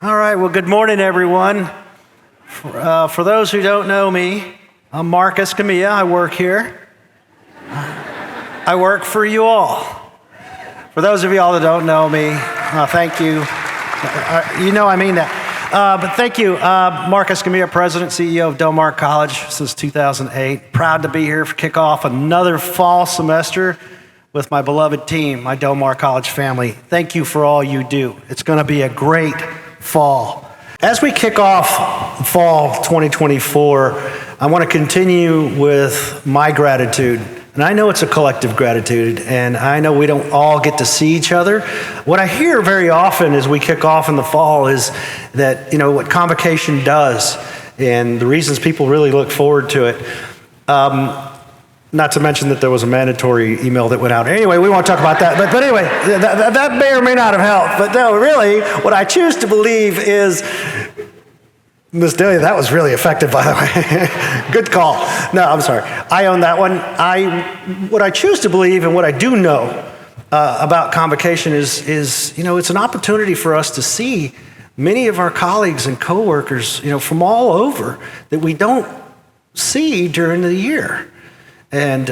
All right, well, good morning, everyone. For those who don't know me, I'm Mark Escamilla. I work here. I work for you all. For those of y'all that don't know me, thank you. You know I mean that. But thank you, Mark Escamilla, President, CEO of Del Mar College since 2008. Proud to be here to kick off another fall semester with my beloved team, my Del Mar College family. Thank you for all you do. It's going to be a great fall. As we kick off fall 2024, I want to continue with my gratitude. And I know it's a collective gratitude, and I know we don't all get to see each other. What I hear very often as we kick off in the fall is that, what Convocation does and the reasons people really look forward to it. Not to mention that there was a mandatory email that went out. Anyway, we won't talk about that. But anyway, that may or may not have helped. But no, really, what I choose to believe is, Ms. Delia, that was really effective, by the way. Good call. No, I'm sorry. I own that one. What I choose to believe and what I do know about Convocation is it's an opportunity for us to see many of our colleagues and coworkers, from all over that we don't see during the year. And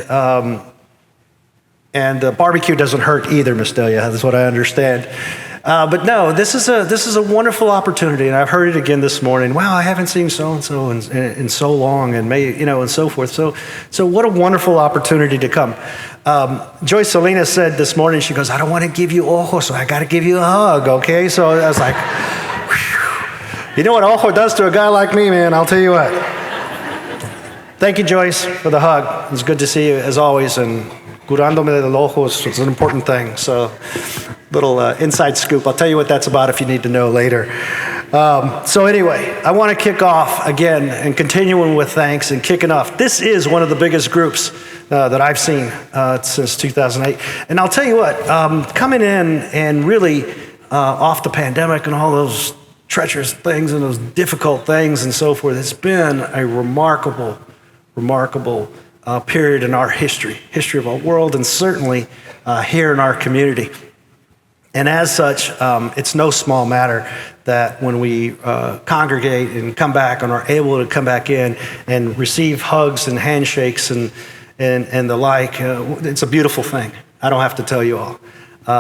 the barbecue doesn't hurt either, Miss Delia. That's what I understand. But no, this is a wonderful opportunity, and I've heard it again this morning. Wow, I haven't seen so and so in so long, and and so forth. So what a wonderful opportunity to come. Joyce Salinas said this morning, she goes, "I don't want to give you ojo, so I got to give you a hug." Okay, so I was like, whew. You know what ojo does to a guy like me, man? I'll tell you what. Thank you, Joyce, for the hug. It's good to see you, as always, and curándome del ojo is an important thing. So, little inside scoop. I'll tell you what that's about if you need to know later. So anyway, I want to kick off again and continuing with thanks and kicking off. This is one of the biggest groups that I've seen since 2008. And I'll tell you what, coming in and really off the pandemic and all those treacherous things and those difficult things and so forth, it's been a remarkable period in our history of our world, and certainly here in our community. And as such, it's no small matter that when we congregate and come back and are able to come back in and receive hugs and handshakes and the like, it's a beautiful thing. I don't have to tell you all.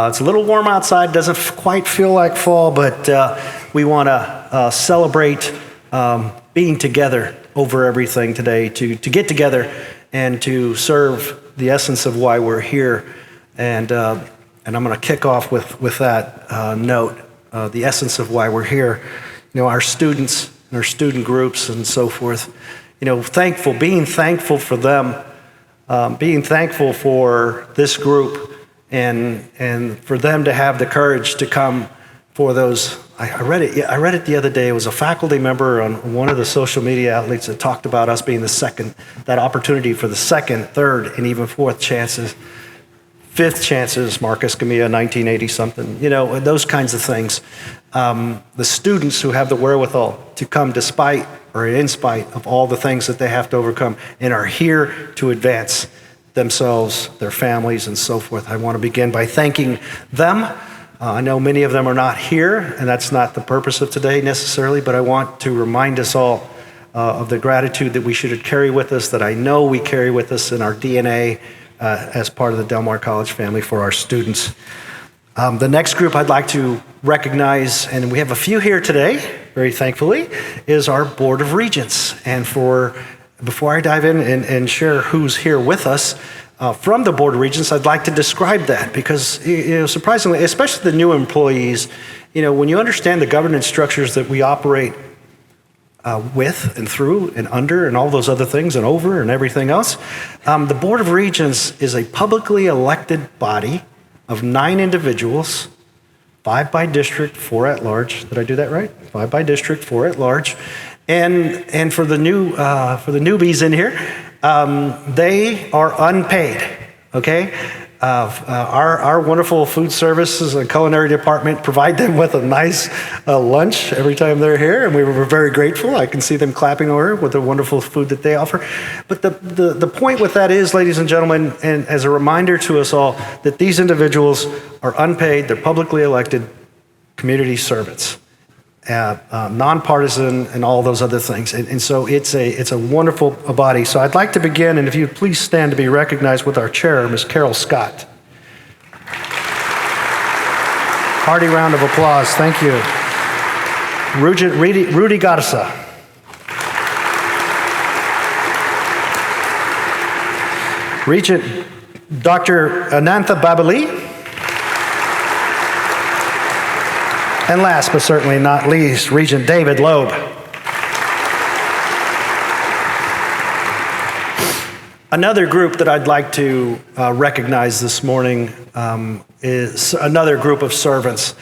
It's a little warm outside, doesn't quite feel like fall, but we want to celebrate being together over everything today, to get together and to serve the essence of why we're here. And I'm going to kick off with that note, the essence of why we're here. Our students and our student groups and so forth, being thankful for them, being thankful for this group, and for them to have the courage to come for those. I read it the other day. It was a faculty member on one of the social media outlets that talked about us being that opportunity for the second, third, and even fourth chances, fifth chances, Mark Escamilla, 1980 something, those kinds of things. The students who have the wherewithal to come despite or in spite of all the things that they have to overcome and are here to advance themselves, their families, and so forth. I want to begin by thanking them. I know many of them are not here, and that's not the purpose of today necessarily, but I want to remind us all of the gratitude that we should carry with us, that I know we carry with us in our DNA as part of the Del Mar College family for our students. The next group I'd like to recognize, and we have a few here today, very thankfully, is our Board of Regents. And before I dive in and share who's here with us, from the Board of Regents, I'd like to describe that because, surprisingly, especially the new employees, when you understand the governance structures that we operate with and through and under and all those other things and over and everything else, the Board of Regents is a publicly elected body of 9 individuals, 5 by district, 4 at large. Did I do that right? 5 by district, 4 at large. And for the newbies in here, they are unpaid, okay? Our wonderful food services and culinary department provide them with a nice lunch every time they're here, and we were very grateful. I can see them clapping over with the wonderful food that they offer. But the point with that is, ladies and gentlemen, and as a reminder to us all, that these individuals are unpaid, they're publicly elected community servants. nonpartisan, and all those other things. And so it's a wonderful body. So I'd like to begin, and if you please stand to be recognized with our chair, Ms. Carol Scott. Hearty round of applause. Thank you. Rudy Garza. Regent Dr. Anantha Babali. And last but certainly not least, Regent David Loeb. Another group that I'd like to recognize this morning is another group of servants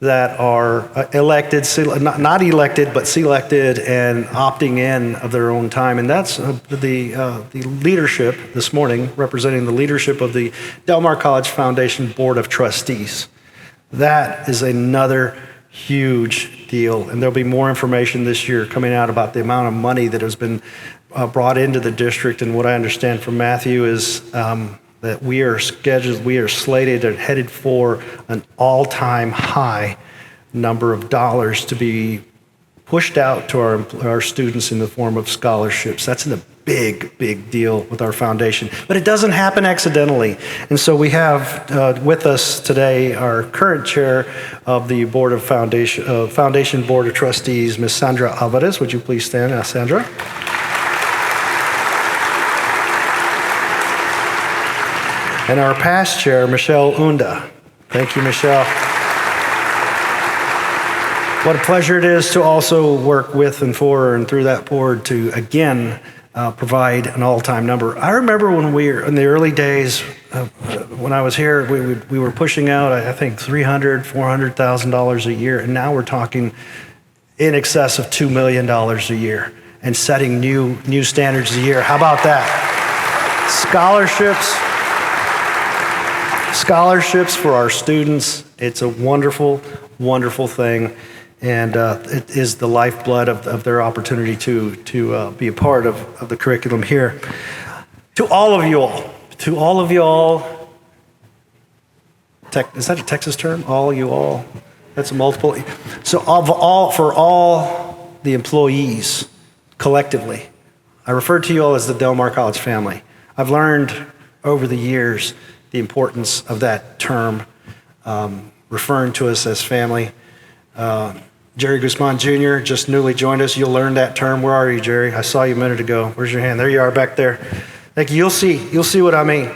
that are elected, not elected, but selected and opting in of their own time. And that's the leadership this morning, representing the leadership of the Del Mar College Foundation Board of Trustees. That is another huge deal. And there'll be more information this year coming out about the amount of money that has been brought into the district. And what I understand from Matthew is that we are slated and headed for an all-time high number of dollars to be pushed out to our students in the form of scholarships. That's a big deal with our foundation. But it doesn't happen accidentally. And so we have with us today our current chair of the Board of Foundation Board of Trustees, Ms. Sandra Alvarez. Would you please stand, Sandra? And our past chair, Michelle Unda. Thank you, Michelle. What a pleasure it is to also work with and for and through that board to, again, provide an all-time number. I remember when we were in the early days, when I was here, we were pushing out, I think, $300,000, $400,000 a year, and now we're talking in excess of $2 million a year and setting new standards a year. How about that? Scholarships for our students. It's a wonderful, wonderful thing. And it is the lifeblood of their opportunity to be a part of the curriculum here. To all of you all, is that a Texas term? All you all? That's a multiple. So for all the employees collectively, I refer to you all as the Del Mar College family. I've learned over the years the importance of that term, referring to us as family. Jerry Guzman Jr. just newly joined us. You'll learn that term. Where are you, Jerry? I saw you a minute ago. Where's your hand? There you are back there. Thank you. You'll see what I mean.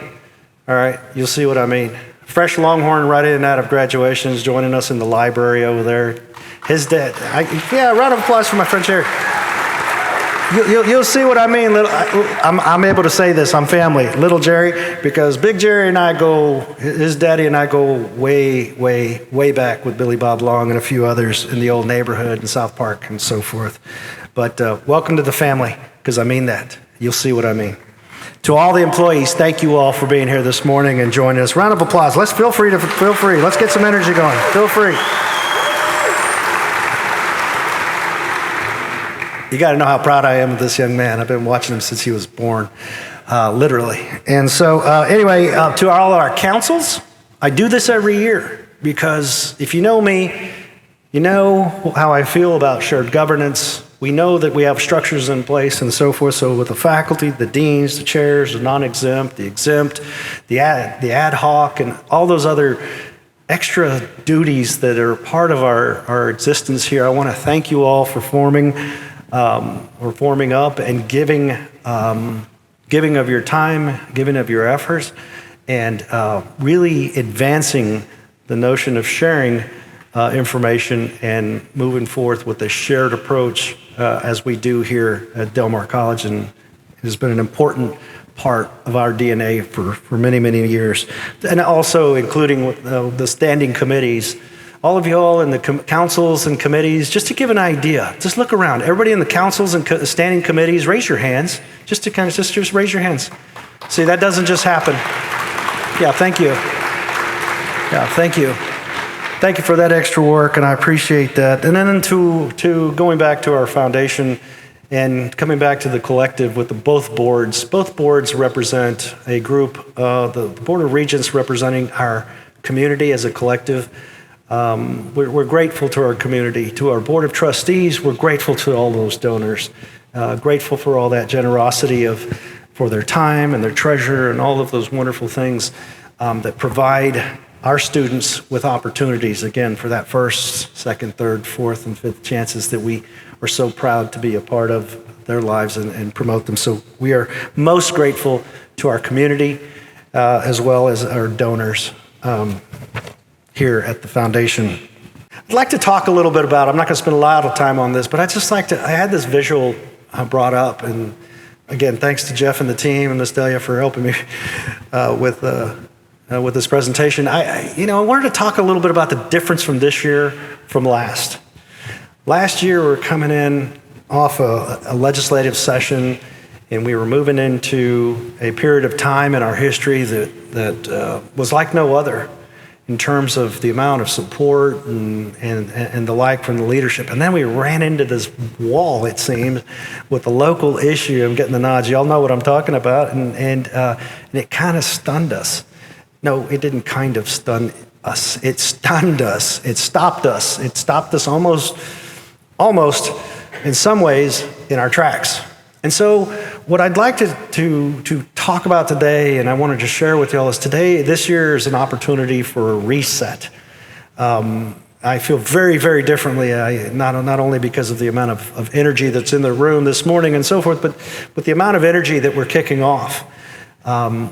All right, you'll see what I mean. Fresh Longhorn right in and out of graduation is joining us in the library over there. His dad. Round of applause for my friend Jerry. You'll see what I mean. I'm able to say this. I'm family. Little Jerry, because Big Jerry and I his daddy and I go way back with Billy Bob Long and a few others in the old neighborhood in South Park and so forth. But welcome to the family, because I mean that. You'll see what I mean. To all the employees, thank you all for being here this morning and joining us. Round of applause. Feel free. Let's get some energy going. Feel free. You got to know how proud I am of this young man. I've been watching him since he was born, literally. And so anyway, to all our councils, I do this every year because if you know me, you know how I feel about shared governance. We know that we have structures in place and so forth. So with the faculty, the deans, the chairs, the non-exempt, the exempt, the ad hoc, and all those other extra duties that are part of our existence here, I want to thank you all for forming up and giving of your time, giving of your efforts, and really advancing the notion of sharing information and moving forth with a shared approach as we do here at Del Mar College. And it has been an important part of our DNA for many years. And also including the standing committees. All of you all in the councils and committees, just to give an idea, just look around. Everybody in the councils and standing committees, raise your hands. Just raise your hands. See, that doesn't just happen. Yeah, thank you. Yeah, thank you. Thank you for that extra work, and I appreciate that. And then to going back to our foundation and coming back to the collective with both boards. Both boards represent a group, the Board of Regents representing our community as a collective. We're grateful to our community, to our board of trustees. We're grateful to all those donors, grateful for all that generosity for their time and their treasure and all of those wonderful things that provide our students with opportunities, again, for that first, second, third, fourth, and fifth chances that we are so proud to be a part of their lives and promote them. So we are most grateful to our community as well as our donors here at the foundation. I'd like to talk a little bit about, I'm not going to spend a lot of time on this, but I had this visual brought up, and again, thanks to Jeff and the team and Ms. Delia for helping me with this presentation. I wanted to talk a little bit about the difference from this year from last. Last year, we were coming in off a legislative session, and we were moving into a period of time in our history that was like no other in terms of the amount of support and the like from the leadership. And then we ran into this wall, it seems, with the local issue. I'm getting the nods. Y'all know what I'm talking about. And it kind of stunned us. No, it didn't kind of stun us. It stunned us. It stopped us. It stopped us almost in some ways in our tracks. And so what I'd like to talk about today, and I wanted to share with y'all, is this year is an opportunity for a reset. I feel very, very differently, not only because of the amount of energy that's in the room this morning and so forth, but the amount of energy that we're kicking off.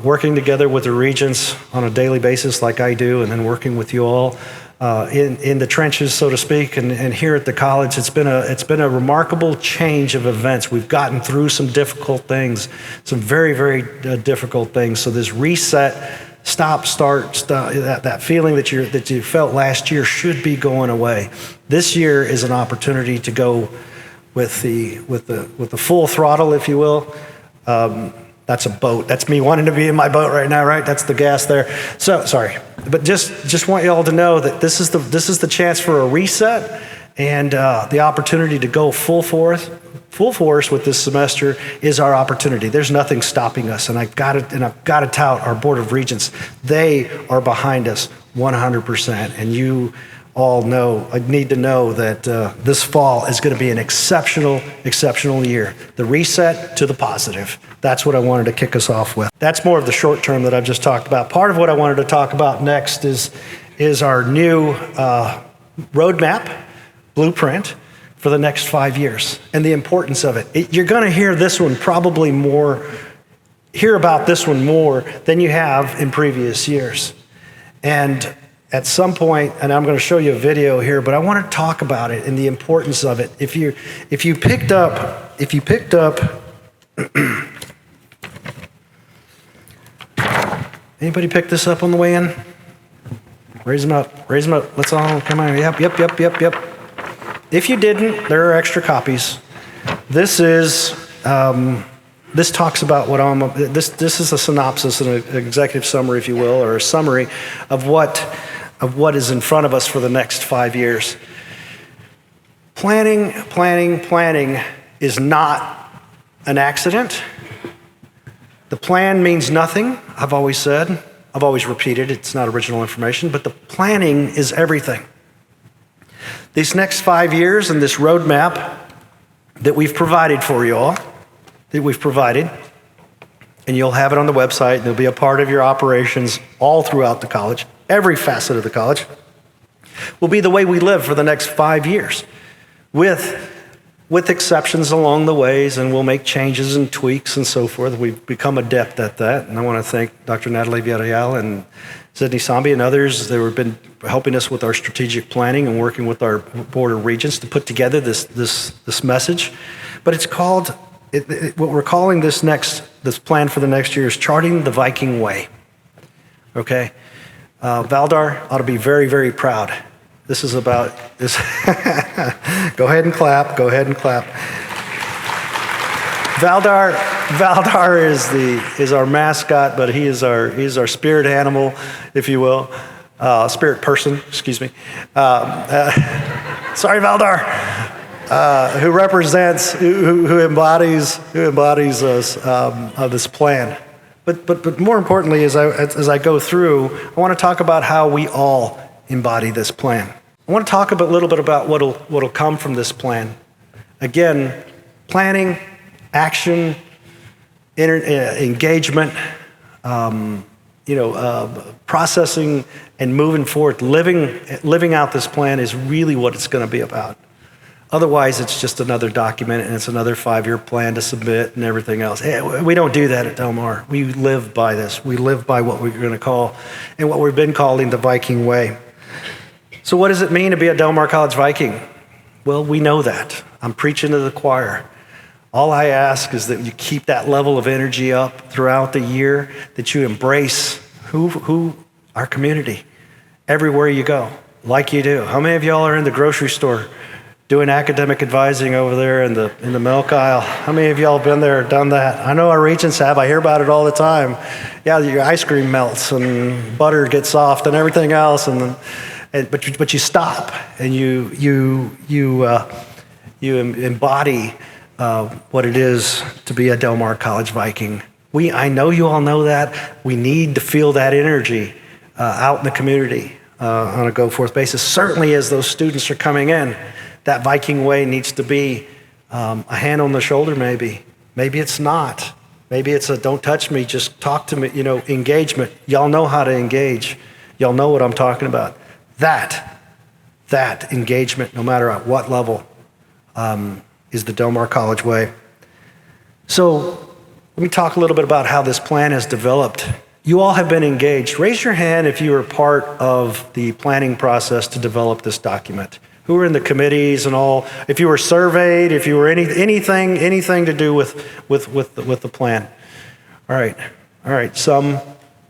Working together with the regents on a daily basis like I do, and then working with you all in the trenches, so to speak, and here at the college. It's been a remarkable change of events. We've gotten through some difficult things, some very, very difficult things. So this reset, stop, that feeling that you felt last year should be going away. This year is an opportunity to go with the full throttle, if you will. That's a boat. That's me wanting to be in my boat right now, right? That's the gas there. So sorry, but just want you all to know that this is the chance for a reset, and the opportunity to go full force with this semester is our opportunity. There's nothing stopping us, and I've got to tout our Board of Regents. They are behind us 100%, and you all need to know that this fall is going to be an exceptional year. The reset to the positive. That's what I wanted to kick us off with. That's more of the short term that I've just talked about. Part of what I wanted to talk about next is our new roadmap, blueprint for the next 5 years and the importance of it. You're going to hear about this one more than you have in previous years. And at some point, and I'm going to show you a video here, but I want to talk about it and the importance of it. If you picked up anybody pick this up on the way in? Raise them up. Let's all come on. Yep. If you didn't, there are extra copies. This talks about this is a synopsis and an executive summary, if you will, or a summary of what is in front of us for the next 5 years. Planning is not an accident. The plan means nothing, I've always said. I've always repeated, it's not original information, but the planning is everything. These next 5 years and this roadmap that we've provided for you all, and you'll have it on the website, and it'll be a part of your operations all throughout the college, every facet of the college, will be the way we live for the next 5 years, with exceptions along the ways, and we'll make changes and tweaks and so forth. We've become adept at that, and I want to thank Dr. Natalie Villarreal and Sydney Sambi and others that have been helping us with our strategic planning and working with our Board of Regents to put together this message. But it's called, what we're calling this plan for the next year is Charting the Viking Way. Okay? Valdar ought to be very, very proud. This is about this. Go ahead and clap. Valdar is our mascot, but he is our spirit animal, if you will, spirit person. Excuse me. Sorry, Valdar, who represents, who embodies us of this plan. But more importantly, as I go through, I want to talk about how we all embody this plan. I want to talk a little bit about what'll come from this plan. Again, planning, action, engagement, processing and moving forward, living out this plan is really what it's going to be about. Otherwise, it's just another document and it's another 5-year plan to submit and everything else. We don't do that at Del Mar. We live by this. We live by what we're going to call and what we've been calling the Viking way. So what does it mean to be a Del Mar College Viking? Well, we know that. I'm preaching to the choir. All I ask is that you keep that level of energy up throughout the year, that you embrace our community everywhere you go, like you do. How many of y'all are in the grocery store doing academic advising over there in the milk aisle? How many of y'all have been there, done that? I know our regents have. I hear about it all the time. Yeah, your ice cream melts and butter gets soft and everything else, but you stop and you embody what it is to be a Del Mar College Viking. I know you all know that. We need to feel that energy out in the community on a go-forth basis. Certainly as those students are coming in, that Viking way needs to be a hand on the shoulder maybe. Maybe it's not. Maybe it's a don't touch me, just talk to me, engagement. Y'all know how to engage. Y'all know what I'm talking about. That engagement, no matter at what level, is the Del Mar College way. So let me talk a little bit about how this plan has developed. You all have been engaged. Raise your hand if you were part of the planning process to develop this document. Who were in the committees and all? If you were surveyed, if you were anything to do with the plan. All right. Some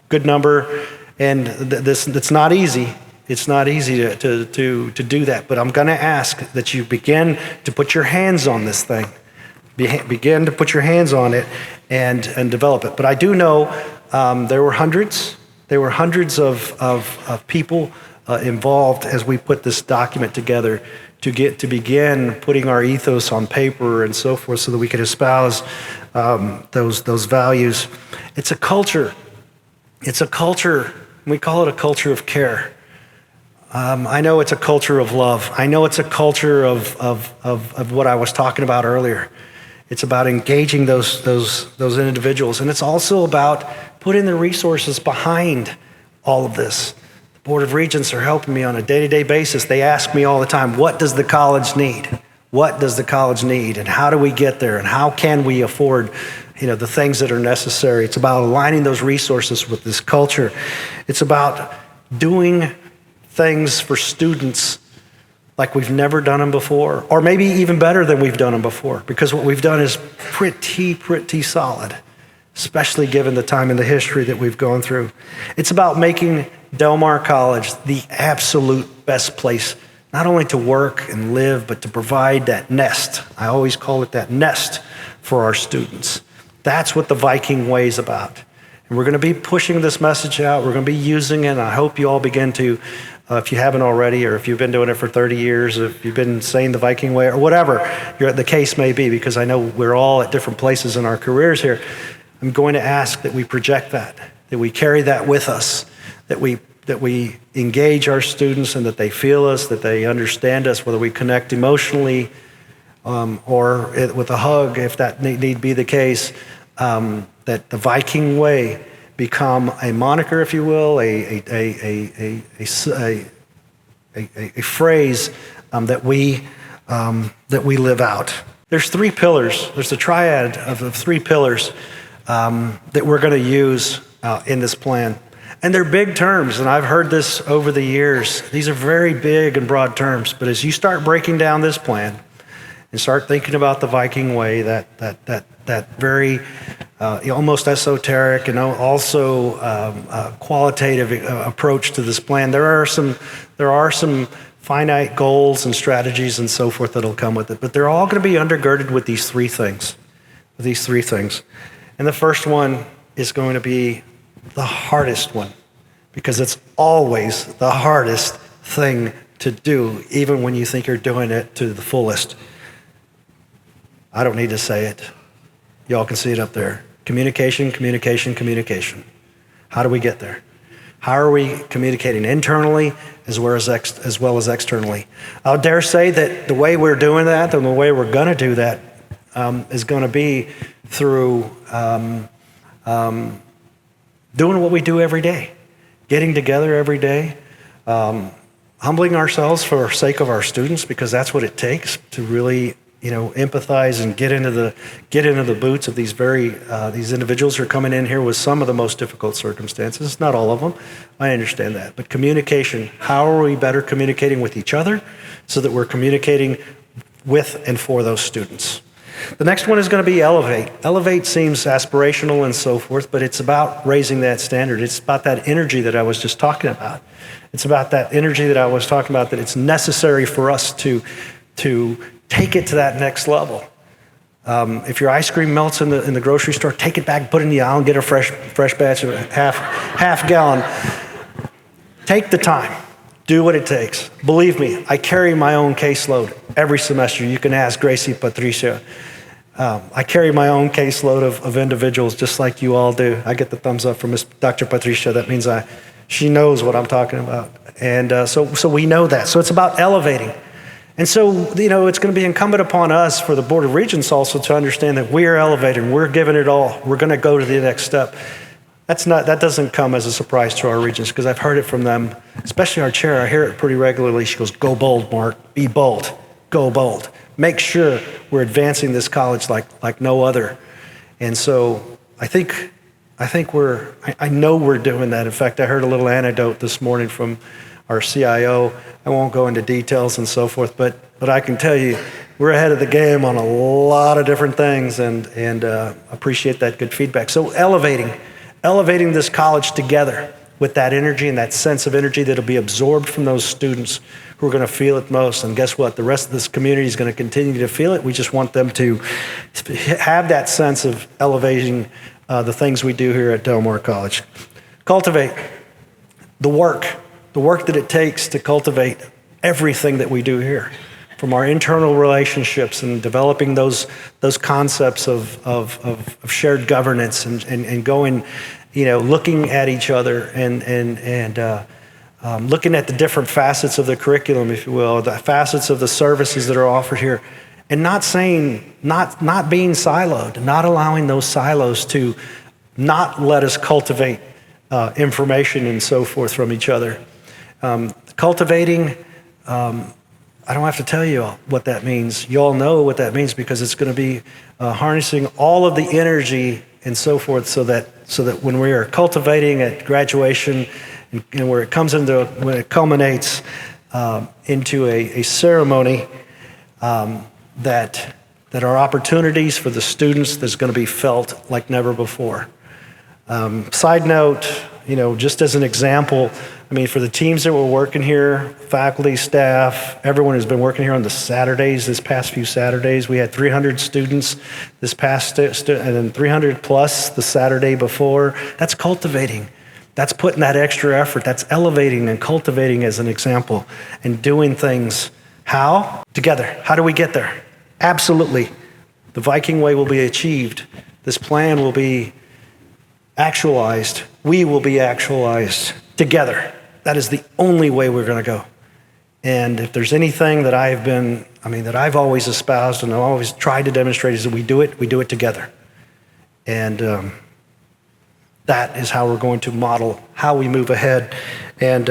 good number, and it's not easy. It's not easy to do that, but I'm going to ask that you begin to put your hands on this thing. Begin to put your hands on it and develop it. But I do know there were hundreds of people involved as we put this document together to begin putting our ethos on paper and so forth, so that we could espouse those values. It's a culture. We call it a culture of care. I know it's a culture of love. I know it's a culture of what I was talking about earlier. It's about engaging those individuals, and it's also about putting the resources behind all of this. The Board of Regents are helping me on a day-to-day basis. They ask me all the time, what does the college need? What does the college need, and how do we get there, and how can we afford the things that are necessary? It's about aligning those resources with this culture. It's about doing things for students like we've never done them before, or maybe even better than we've done them before, because what we've done is pretty solid, especially given the time and the history that we've gone through. It's about making Del Mar College the absolute best place, not only to work and live, but to provide that nest. I always call it that nest for our students. That's what the Viking way is about. And we're going to be pushing this message out. We're going to be using it. And I hope you all begin to, if you haven't already, or if you've been doing it for 30 years, if you've been saying the Viking way, or whatever the case may be, because I know we're all at different places in our careers here, I'm going to ask that we project that we carry that with us, that we engage our students and that they feel us, that they understand us, whether we connect emotionally or with a hug, if that need be the case, that the Viking way become a moniker, if you will, a phrase that we live out. There's 3 pillars. There's a triad of 3 pillars that we're going to use in this plan. And they're big terms, and I've heard this over the years. These are very big and broad terms, but as you start breaking down this plan and start thinking about the Viking way, that very almost esoteric and also qualitative approach to this plan, there are some finite goals and strategies and so forth that'll come with it, but they're all going to be undergirded with these 3 things. And the first one is going to be the hardest one, because it's always the hardest thing to do, even when you think you're doing it to the fullest. I don't need to say it. Y'all can see it up there. Communication. How do we get there? How are we communicating internally as well as externally? I'll dare say that the way we're doing that and the way we're going to do that is going to be through doing what we do every day, getting together every day, humbling ourselves for the sake of our students, because that's what it takes to really, empathize and get into the boots of these these individuals who are coming in here with some of the most difficult circumstances. Not all of them, I understand that, but communication. How are we better communicating with each other so that we're communicating with and for those students? The next one is going to be elevate. Elevate seems aspirational and so forth, but it's about raising that standard. It's about that energy that I was just talking about. It's about that energy that I was talking about, that it's necessary for us to take it to that next level. If your ice cream melts in the grocery store, take it back, put it in the aisle, and get a fresh batch of half gallon. Take the time. Do what it takes. Believe me, I carry my own caseload every semester. You can ask Gracie, Patricia. I carry my own caseload of individuals just like you all do. I get the thumbs up from Dr. Patricia. That means she knows what I'm talking about. And so we know that. So it's about elevating. And so, it's going to be incumbent upon us for the Board of Regents also to understand that we are elevating. We're giving it all. We're going to go to the next step. That doesn't come as a surprise to our regents, because I've heard it from them, especially our chair. I hear it pretty regularly. She goes, "Go bold, Mark. Be bold. Go bold. Make sure we're advancing this college like no other." And so I know we're doing that. In fact, I heard a little anecdote this morning from our CIO. I won't go into details and so forth, but I can tell you we're ahead of the game on a lot of different things, and appreciate that good feedback. So elevating this college together with that energy and that sense of energy that'll be absorbed from those students who are going to feel it most. And guess what? The rest of this community is going to continue to feel it. We just want them to have that sense of elevating the things we do here at Del Mar College. Cultivate the work that it takes to cultivate everything that we do here, from our internal relationships and developing those concepts of shared governance and going, looking at each other and looking at the different facets of the curriculum, if you will, the facets of the services that are offered here, and not being siloed, not allowing those silos to not let us cultivate information and so forth from each other. Cultivating, I don't have to tell you all what that means. You all know what that means, because it's going to be harnessing all of the energy and so forth, so that when we are cultivating at graduation and when it culminates into a ceremony, that are opportunities for the students that's going to be felt like never before. Side note, just as an example, for the teams that were working here, faculty, staff, everyone who's been working here on the Saturdays, this past few Saturdays, we had 300 students this past, and then 300 plus the Saturday before. That's cultivating. That's putting that extra effort. That's elevating and cultivating as an example, and doing things. How? Together. How do we get there? Absolutely. The Viking way will be achieved. This plan will be actualized. We will be actualized together. That is the only way we're going to go. And if there's anything that that I've always espoused and I've always tried to demonstrate, is that we do it together. And that is how we're going to model how we move ahead and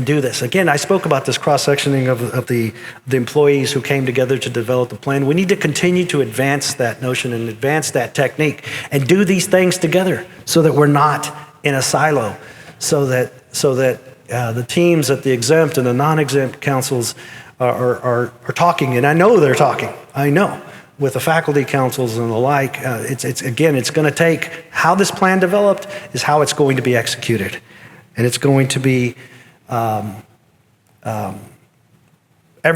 do this. Again, I spoke about this cross-sectioning of the employees who came together to develop the plan. We need to continue to advance that notion and advance that technique and do these things together, so that we're not in a silo, so that the teams at the exempt and the non-exempt councils are talking, and I know they're talking. I know, with the faculty councils and the like. It's going to take, how this plan developed is how it's going to be executed, and it's going to be ever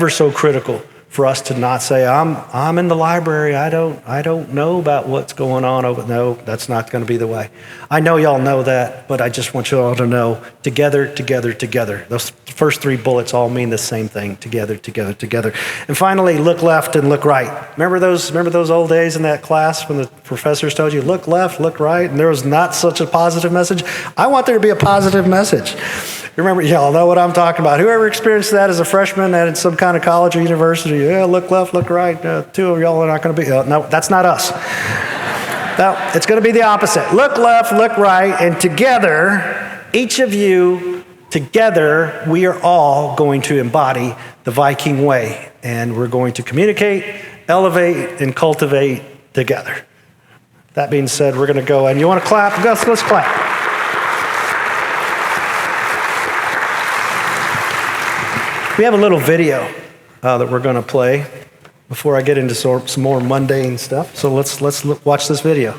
so critical for us to not say, I'm in the library, I don't know about what's going on over. No, that's not going to be the way. I know y'all know that, but I just want you all to know, together, together, together. Those first three bullets all mean the same thing, together, together, together. And finally, look left and look right. Remember those old days in that class when the professors told you, look left, look right, and there was not such a positive message? I want there to be a positive message. Remember, y'all know what I'm talking about. Whoever experienced that as a freshman at some kind of college or university, yeah, look left, look right, two of y'all are not going to be, no, that's not us. No, it's going to be the opposite. Look left, look right, and together, each of you, together, we are all going to embody the Viking way, and we're going to communicate, elevate, and cultivate together. That being said, we're going to go, and you want to clap? Let's clap. We have a little video that we're going to play before I get into some more mundane stuff. So let's watch this video.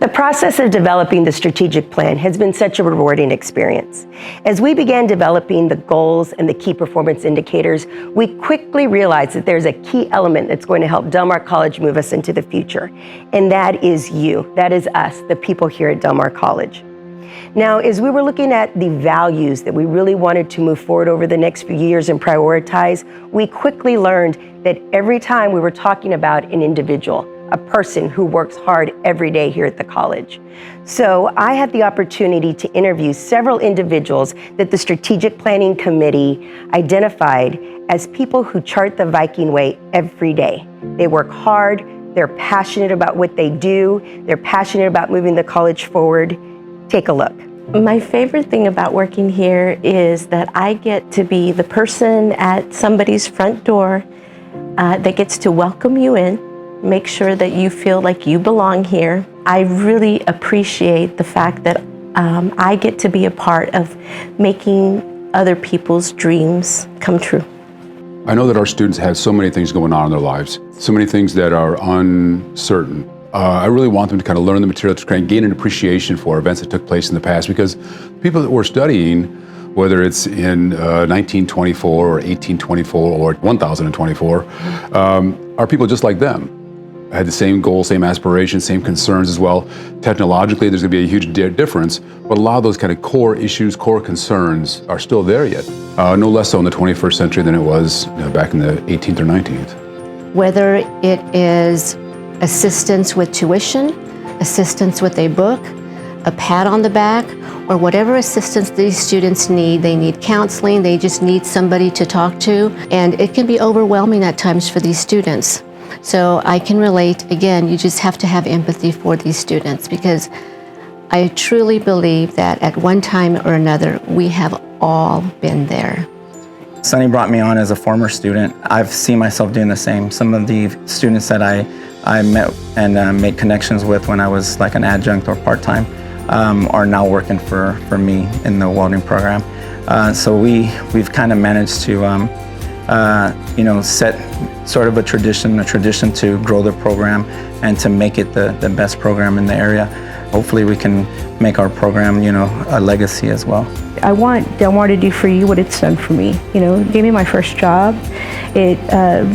The process of developing the strategic plan has been such a rewarding experience. As we began developing the goals and the key performance indicators, we quickly realized that there's a key element that's going to help Del Mar College move us into the future, and that is you. That is us, the people here at Del Mar College. Now, as we were looking at the values that we really wanted to move forward over the next few years and prioritize, we quickly learned that every time we were talking about an individual, a person who works hard every day here at the college. So I had the opportunity to interview several individuals that the Strategic Planning Committee identified as people who chart the Viking way every day. They work hard, they're passionate about what they do, they're passionate about moving the college forward. Take a look. My favorite thing about working here is that I get to be the person at somebody's front door that gets to welcome you in, make sure that you feel like you belong here. I really appreciate the fact that I get to be a part of making other people's dreams come true. I know that our students have so many things going on in their lives, so many things that are uncertain. I really want them to kind of learn the material to gain an appreciation for events that took place in the past, because people that we're studying, whether it's in 1924 or 1824 or 1024, are people just like them. Had the same goals, same aspirations, same concerns as well. Technologically, there's going to be a huge difference, but a lot of those kind of core issues, core concerns are still there yet. No less so in the 21st century than it was back in the 18th or 19th. Whether it is assistance with tuition, assistance with a book, a pat on the back, or whatever assistance these students need. They need counseling, they just need somebody to talk to, and it can be overwhelming at times for these students. So I can relate. Again, you just have to have empathy for these students, because I truly believe that at one time or another, we have all been there. Sonny brought me on as a former student. I've seen myself doing the same. Some of the students that I met and made connections with when I was like an adjunct or part-time are now working for me in the welding program. So we've kind of managed to set sort of a tradition to grow the program and to make it the best program in the area. Hopefully we can make our program, a legacy as well. I want Del Mar to do for you what it's done for me. It gave me my first job. It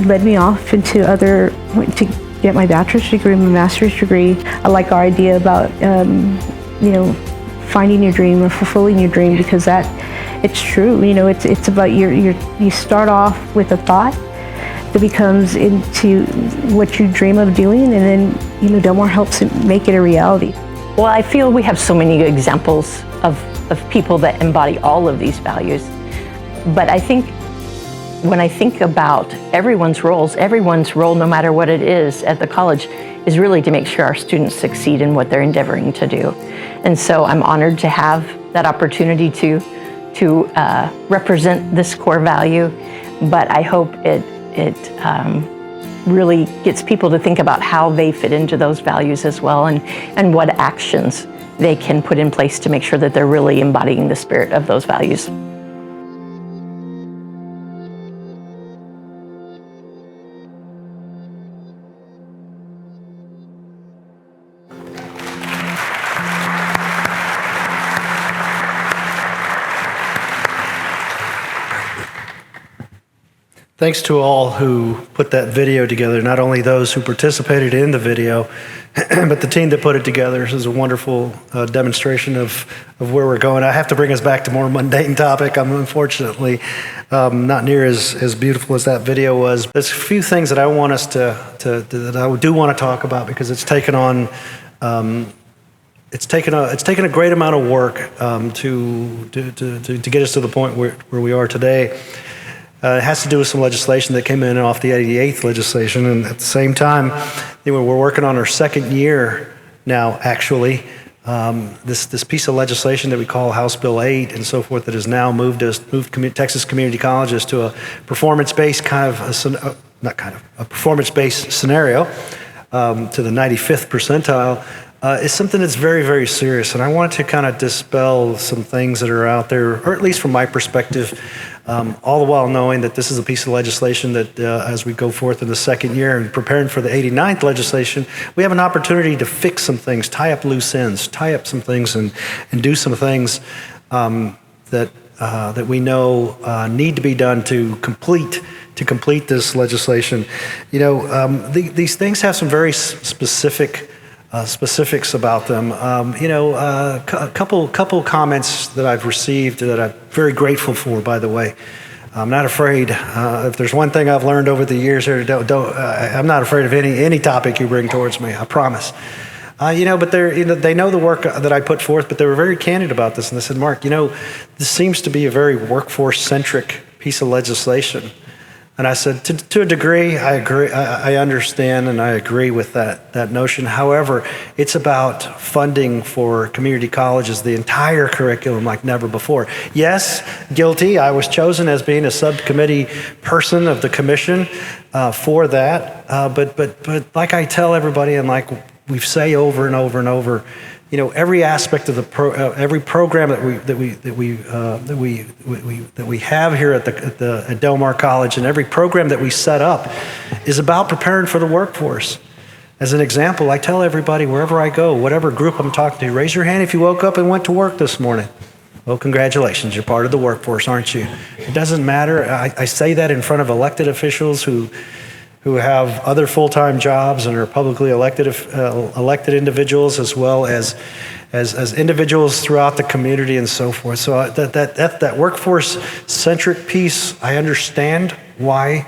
led me off to get my bachelor's degree, my master's degree. I like our idea about, finding your dream or fulfilling your dream, because it's true. It's about you start off with a thought that becomes into what you dream of doing, and then, Del Mar helps make it a reality. Well, I feel we have so many examples of people that embody all of these values. But I think when I think about everyone's role, no matter what it is at the college, is really to make sure our students succeed in what they're endeavoring to do. And so I'm honored to have that opportunity to represent this core value, but I hope it really gets people to think about how they fit into those values as well, and what actions they can put in place to make sure that they're really embodying the spirit of those values. Thanks to all who put that video together, not only those who participated in the video, but the team that put it together. This is a wonderful demonstration of where we're going. I have to bring us back to more mundane topic. I'm unfortunately not near as beautiful as that video was. There's a few things that I want us that I do want to talk about, because it's taken on it's taken a great amount of work to get us to the point where we are today. It has to do with some legislation that came in off the 88th legislation, and at the same time, we're working on our second year now, actually. This piece of legislation that we call House Bill 8 and so forth, that has now moved Texas community colleges to a performance-based performance-based scenario to the 95th percentile. Is something that's very, very serious, and I wanted to kind of dispel some things that are out there, or at least from my perspective, all the while knowing that this is a piece of legislation that as we go forth in the second year and preparing for the 89th legislation, we have an opportunity to fix some things, tie up loose ends, tie up some things, and do some things that we know need to be done to complete this legislation. These things have some very specifics about them. A couple comments that I've received that I'm very grateful for, by the way. I'm not afraid. If there's one thing I've learned over the years here, I'm not afraid of any topic you bring towards me, I promise. But they know the work that I put forth, but they were very candid about this. And they said, Mark, this seems to be a very workforce-centric piece of legislation. And I said, to a degree, I agree. I understand and I agree with that notion. However, it's about funding for community colleges, the entire curriculum like never before. Yes, guilty. I was chosen as being a subcommittee person of the commission for that. But like I tell everybody, and like we say over and over and over, every aspect of every program that we have here at Del Mar College, and every program that we set up is about preparing for the workforce. As an example, I tell everybody wherever I go, whatever group I'm talking to, raise your hand if you woke up and went to work this morning. Well, congratulations, you're part of the workforce, aren't you? It doesn't matter. I say that in front of elected officials who have other full-time jobs and are publicly elected individuals, as well as individuals throughout the community and so forth. So that workforce-centric piece, I understand why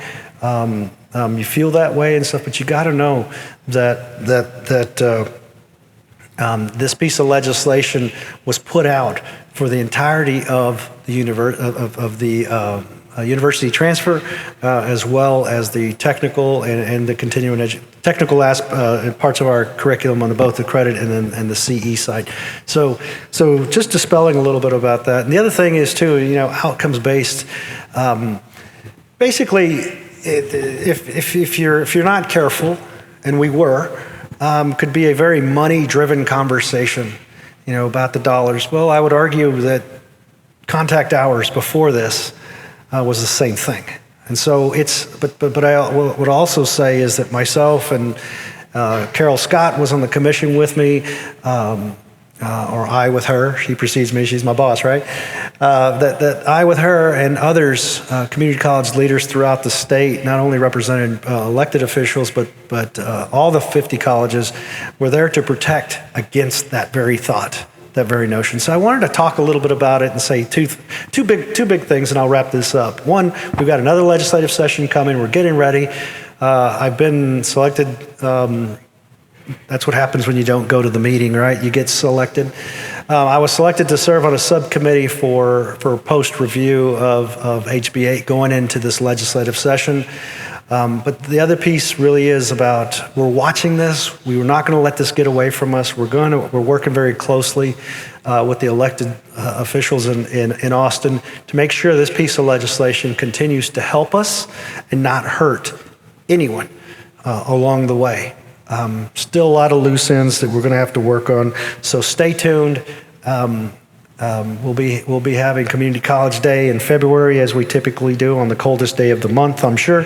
you feel that way and stuff, but you got to know that this piece of legislation was put out for the entirety of the university transfer, as well as the technical and the continuing technical parts of our curriculum on both the credit and the CE side. So just dispelling a little bit about that. And the other thing is too, outcomes based. Basically, if you're not careful, and we were, could be a very money-driven conversation, about the dollars. Well, I would argue that contact hours before this was the same thing. And so but I would also say is that myself and Carol Scott was on the commission with me, or I with her. She precedes me, she's my boss, right? That I with her and others, community college leaders throughout the state, not only represented elected officials, but all the 50 colleges, were there to protect against that very thought, that very notion. So I wanted to talk a little bit about it and say two big things, and I'll wrap this up. One, we've got another legislative session coming. We're getting ready. I've been selected. That's what happens when you don't go to the meeting, right? You get selected. I was selected to serve on a subcommittee for post-review of HB 8 going into this legislative session. But the other piece really is about, we're watching this. We were not going to let this get away from us. We're working very closely with the elected officials in Austin to make sure this piece of legislation continues to help us and not hurt anyone along the way. Still a lot of loose ends that we're going to have to work on. So stay tuned. We'll be having Community College Day in February, as we typically do on the coldest day of the month, I'm sure,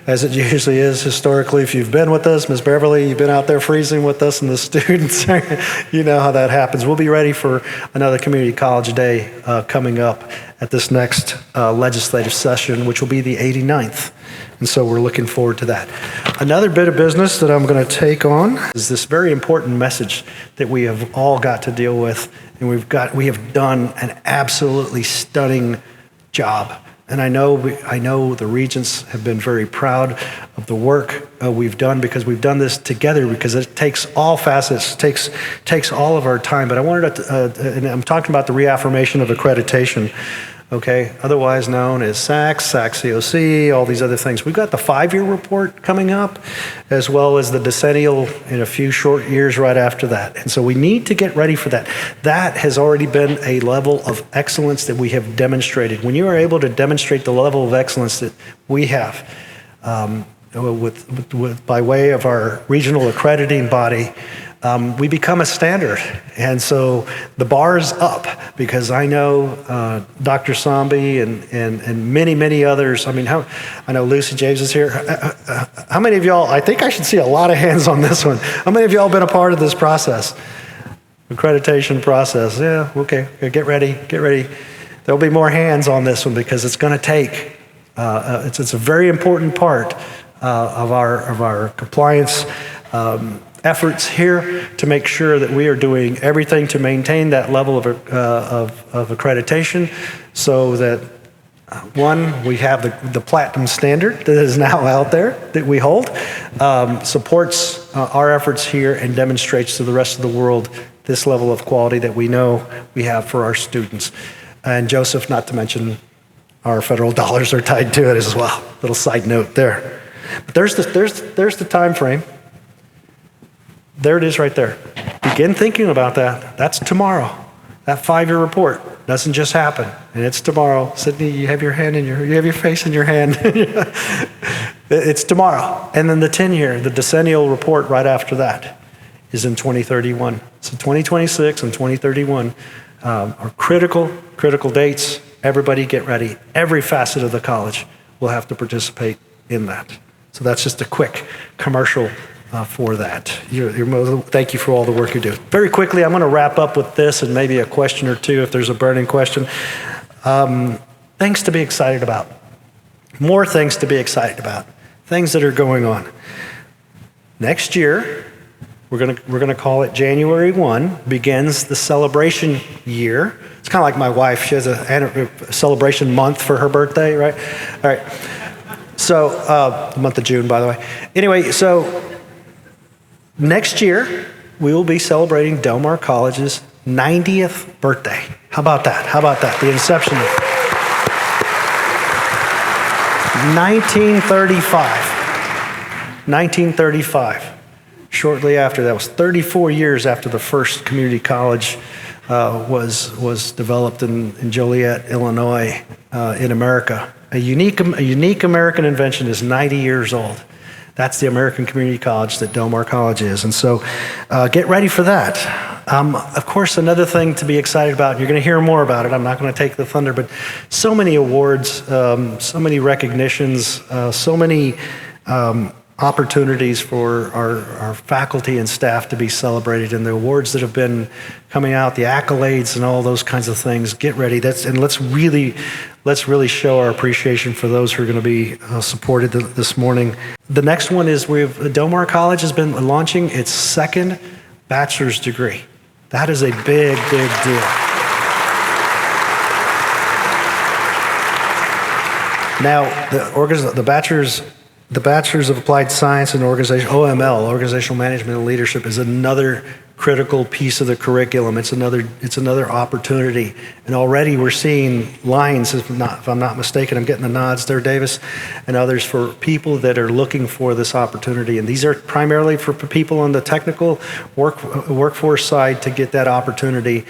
as it usually is historically. If you've been with us, Ms. Beverly, you've been out there freezing with us and the students, you know how that happens. We'll be ready for another Community College Day coming up at this next legislative session, which will be the 89th. And so we're looking forward to that. Another bit of business that I'm going to take on is this very important message that we have all got to deal with, and we have done an absolutely stunning job. And I know the regents have been very proud of the work we've done, because we've done this together, because it takes all facets, takes all of our time. But I wanted to, and I'm talking about the reaffirmation of accreditation, okay, otherwise known as SACS, COC, all these other things. We've got the 5-year report coming up, as well as the decennial in a few short years right after that. And so we need to get ready for that. That has already been a level of excellence that we have demonstrated. When you are able to demonstrate the level of excellence that we have, by way of our regional accrediting body, we become a standard. And so the bar is up, because I know Dr. Sambi and many others. I mean, I know Lucy James is here. How many of y'all, I think I should see a lot of hands on this one. How many of y'all been a part of this process? Accreditation process. Yeah, okay, get ready. There'll be more hands on this one, because it's going to take, it's a very important part of our compliance efforts here, to make sure that we are doing everything to maintain that level of accreditation, so that one, we have the platinum standard that is now out there that we hold, supports our efforts here, and demonstrates to the rest of the world this level of quality that we know we have for our students. And Joseph, not to mention, our federal dollars are tied to it as well. Little side note there. But there's the time frame. There it is right there. Begin thinking about that. That's tomorrow. That 5-year report doesn't just happen, and it's tomorrow. Sydney, you have your face in your hand. It's tomorrow. And then the 10-year, the decennial report right after that is in 2031. So 2026 and 2031 are critical dates. Everybody get ready. Every facet of the college will have to participate in that. So that's just a quick commercial for that. Thank you for all the work you do. Very quickly, I'm going to wrap up with this, and maybe a question or two if there's a burning question. Things to be excited about. More things to be excited about. Things that are going on. Next year, we're going to call it January 1, begins the celebration year. It's kind of like my wife. She has a celebration month for her birthday, right? All right. So, the month of June, by the way. Anyway, so next year, we will be celebrating Del Mar College's 90th birthday. How about that? The inception of 1935. Shortly after, that was 34 years after the first community college was developed in Joliet, Illinois, in America. A unique American invention is 90 years old. That's the American Community College that Del Mar College is. And so get ready for that. Of course, another thing to be excited about, you're going to hear more about it. I'm not going to take the thunder, but so many awards, so many recognitions, so many opportunities for our faculty and staff to be celebrated, and the awards that have been coming out, the accolades and all those kinds of things. Get ready. Let's really show our appreciation for those who are going to be supported this morning. The next one is Del Mar College has been launching its second bachelor's degree. That is a big deal. Now, the Bachelor's of Applied Science and OML, Organizational Management and Leadership, is another critical piece of the curriculum. It's another opportunity. And already we're seeing lines, if I'm not mistaken, I'm getting the nods there, Davis, and others, for people that are looking for this opportunity. And these are primarily for people on the technical workforce side to get that opportunity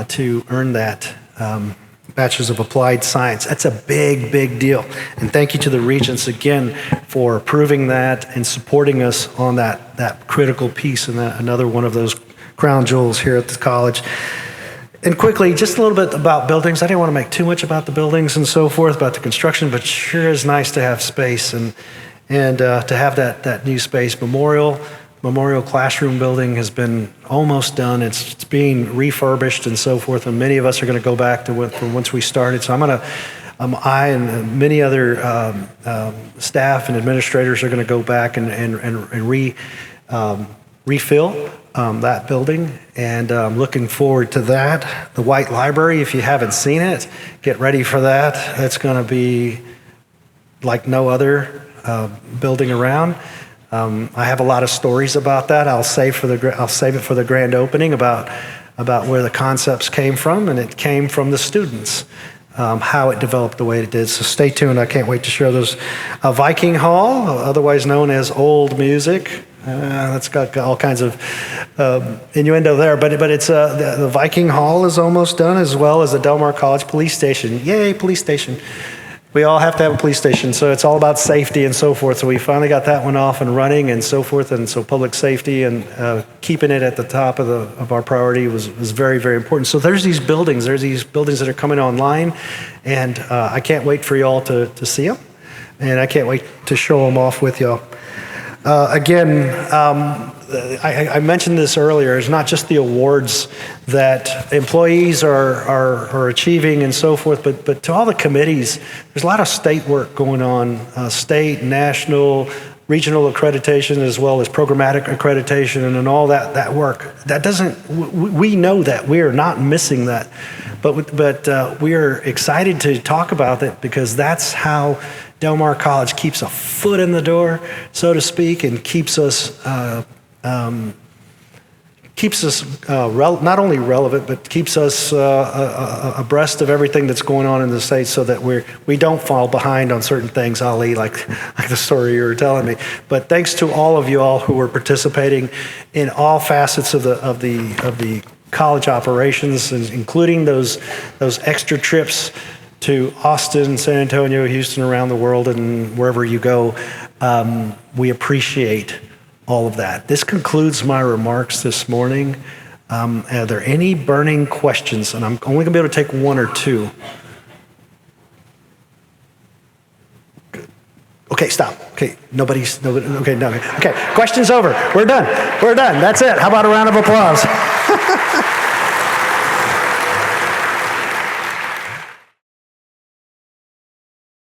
to earn that Bachelor's of Applied Science. That's a big deal. And thank you to the Regents again for approving that and supporting us on that critical piece, and another one of those crown jewels here at the college. And quickly, just a little bit about buildings. I didn't want to make too much about the buildings and so forth, about the construction, but sure is nice to have space and to have that new space. Memorial Classroom building has been almost done. It's being refurbished and so forth, and many of us are going to go back to from once we started. So I'm I and many other staff and administrators are going to go back and refill that building, and I'm looking forward to that. The White Library, if you haven't seen it, get ready for that. It's going to be like no other building around. I have a lot of stories about that. I'll save it for the grand opening about where the concepts came from, and it came from the students. How it developed the way it did. So stay tuned. I can't wait to share those. Viking Hall, otherwise known as Old Music. That's got all kinds of innuendo there, but it's the Viking Hall is almost done, as well as the Del Mar College Police Station. Yay, police station. We all have to have a police station, so it's all about safety and so forth. So we finally got that one off and running and so forth, and so public safety and keeping it at the top of our priority was very, very important. So there's these buildings that are coming online, and I can't wait for y'all to see them, and I can't wait to show them off with y'all. I mentioned this earlier. It's not just the awards that employees are achieving and so forth, but to all the committees, there's a lot of state work going on, state, national, regional accreditation, as well as programmatic accreditation, and all that work. We know that we are not missing that, but we are excited to talk about it, because that's how Del Mar College keeps a foot in the door, so to speak, and keeps us not only relevant, but keeps us abreast of everything that's going on in the state, so that we don't fall behind on certain things, Ali, like the story you were telling me. But thanks to all of you all who are participating in all facets of the college operations, including those extra trips to Austin, San Antonio, Houston, around the world, and wherever you go. We appreciate all of that. This concludes my remarks this morning. Are there any burning questions? And I'm only going to be able to take one or two. Good. Okay, stop. Okay, nobody. Okay, no. Okay, questions over. We're done. That's it. How about a round of applause?